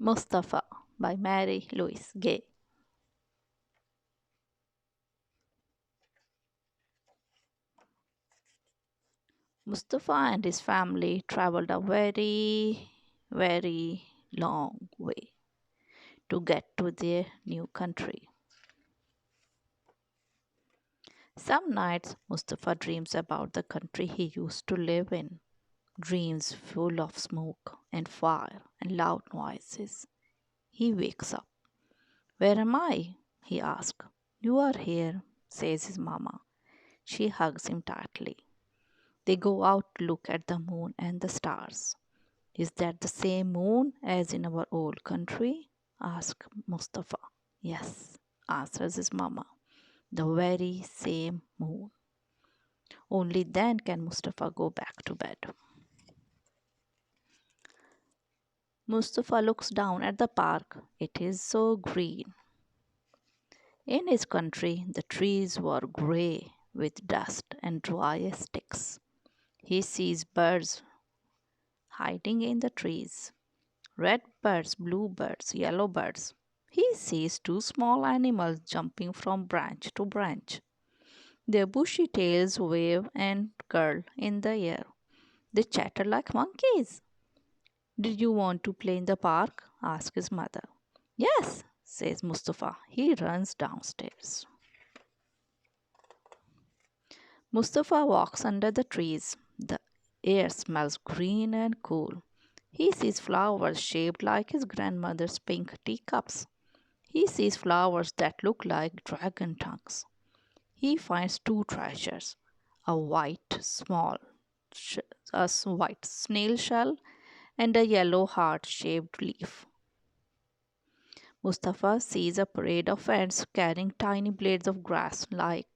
Mustafa by Marie-Louise. Mustafa and his family traveled a very long way to get to their new country. Some nights Mustafa dreams about the country he used to live in, dreams full of smoke and fire and loud noises. He wakes up. "Where am I?" he asks. "You are here," says his mama. She hugs him tightly. They go out to look at the moon and the stars. "Is that the same moon as in our old country?" asks Mustafa. "Yes," answers his mama. "The very same moon. Only then can Mustafa go back to bed." Mustafa looks down at the park. It is so green. In his country, the trees were grey with dust and dry sticks. He sees birds hiding in the trees. Red birds, blue birds, yellow birds. He sees two small animals jumping from branch to branch. Their bushy tails wave and curl in the air. They chatter like monkeys. "Did you want to play in the park?" asks his mother. "Yes," says Mustafa. He runs downstairs. Mustafa walks under the trees. The air smells green and cool. He sees flowers shaped like his grandmother's pink teacups. He sees flowers that look like dragon tongues. He finds two treasures, a white small sh- white snail shell and a yellow heart-shaped leaf. Mustafa sees a parade of ants carrying tiny blades of grass like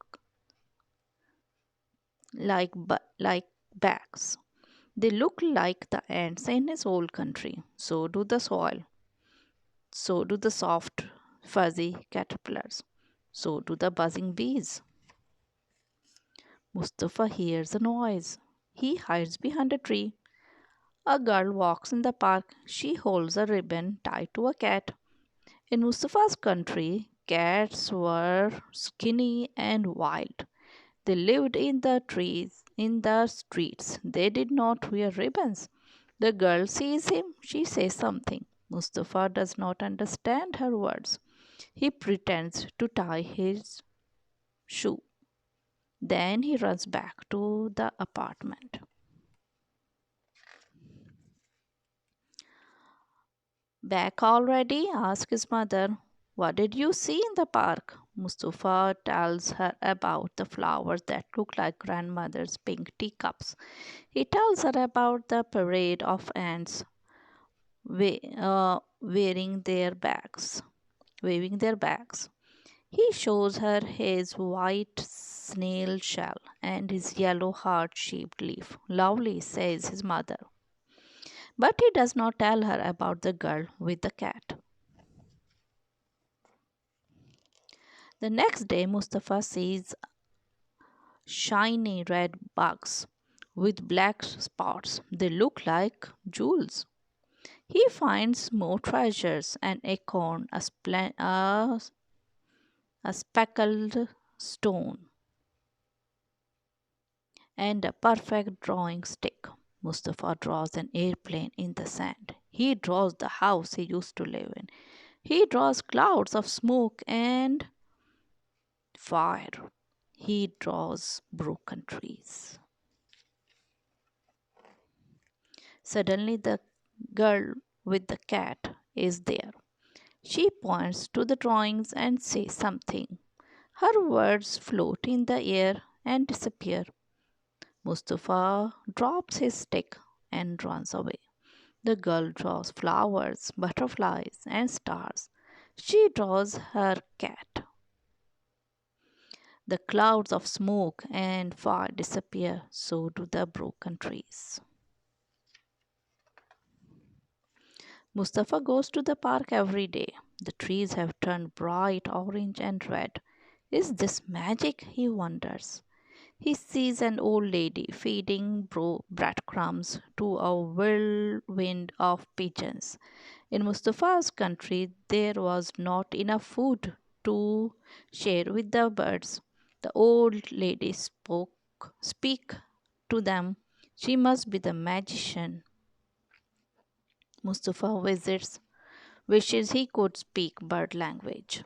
bags. They look like the ants in his old country. So do the soil. So do the soft, fuzzy caterpillars. So do the buzzing bees. Mustafa hears a noise. He hides behind a tree. A girl walks in the park. She holds a ribbon tied to a cat. In Mustafa's country, cats were skinny and wild. They lived in the trees, in the streets. They did not wear ribbons. The girl sees him. She says something. Mustafa does not understand her words. He pretends to tie his shoe. Then he runs back to the apartment. "Back already?" asks his mother. "What did you see in the park?" Mustafa tells her about the flowers that look like grandmother's pink teacups. He tells her about the parade of ants wearing their bags, waving their bags. He shows her his white snail shell and his yellow heart-shaped leaf. "Lovely," says his mother. But he does not tell her about the girl with the cat. The next day, Mustafa sees shiny red bugs with black spots. They look like jewels. He finds more treasures: an acorn, a speckled stone, and a perfect drawing stick. Mustafa draws an airplane in the sand. He draws the house he used to live in. He draws clouds of smoke and fire. He draws broken trees. Suddenly, the girl with the cat is there. She points to the drawings and says something. Her words float in the air and disappear. Mustafa drops his stick and runs away. The girl draws flowers, butterflies, and stars. She draws her cat. The clouds of smoke and fire disappear, so do the broken trees. Mustafa goes to the park every day. The trees have turned bright orange and red. Is this magic? He wonders. He sees an old lady feeding breadcrumbs to a whirlwind of pigeons. In Mustafa's country, there was not enough food to share with the birds. The old lady speak to them. She must be the magician. Mustafa wishes he could speak bird language.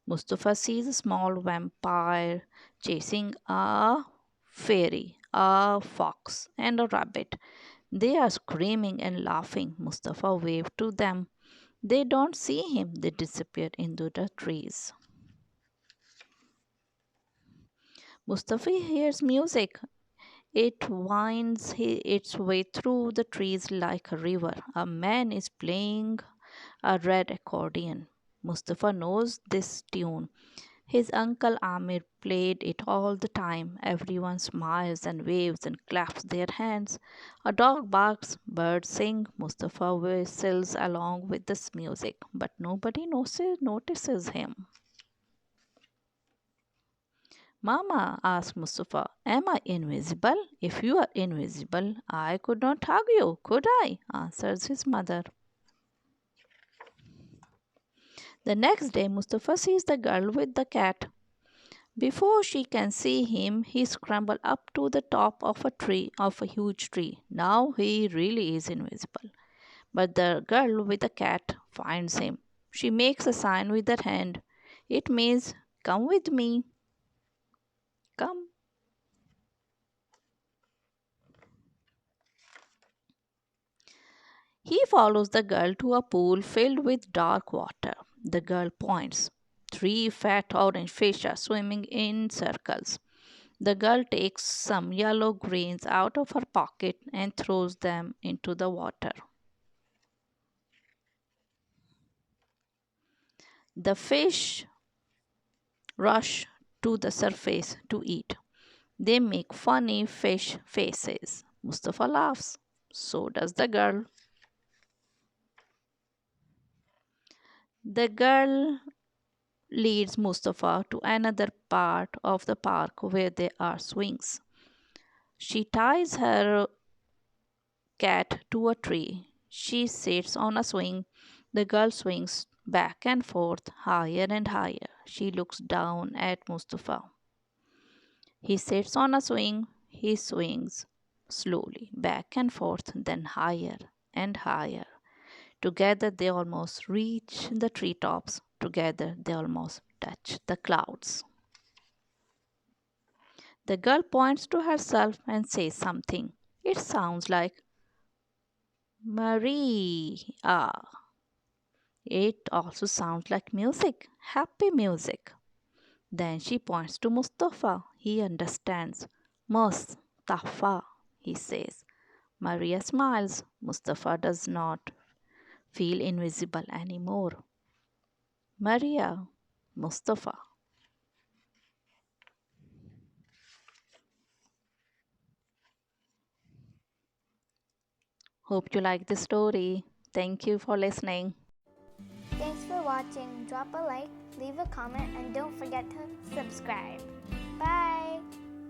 Mustafa sees a small vampire chasing a fairy, a fox, and a rabbit. They are screaming and laughing. Mustafa waves to them. They don't see him, they disappear into the trees. Mustafa hears music. It winds its way through the trees like a river. A man is playing a red accordion. Mustafa knows this tune. His uncle Amir played it all the time. Everyone smiles and waves and claps their hands. A dog barks, birds sing. Mustafa whistles along with this music, but nobody notices him. Mama, asked Mustafa, am I invisible? If you are invisible, I could not hug you, could I? Answers his mother. The next day, Mustafa sees the girl with the cat. Before she can see him, he scrambles up to the top of a huge tree. Now he really is invisible. But the girl with the cat finds him. She makes a sign with her hand. It means, come with me, come. He follows the girl to a pool filled with dark water. The girl points. Three fat orange fish are swimming in circles. The girl takes some yellow grains out of her pocket and throws them into the water. The fish rush to the surface to eat. They make funny fish faces. Mustafa laughs. So does the girl. The girl leads Mustafa to another part of the park where there are swings. She ties her cat to a tree. She sits on a swing. The girl swings back and forth, higher and higher. She looks down at Mustafa. He sits on a swing. He swings slowly back and forth, then higher and higher. Together they almost reach the treetops. Together they almost touch the clouds. The girl points to herself and says something. It sounds like Marie. Ah, it also sounds like music, happy music. Then she points to Mustafa. He understands. Mustafa, he says. Maria smiles. Mustafa does not feel invisible anymore. Maria, Mustafa. Hope you like the story. Thank you for listening. Thanks for watching. Drop a like, leave a comment, and don't forget to subscribe. Bye!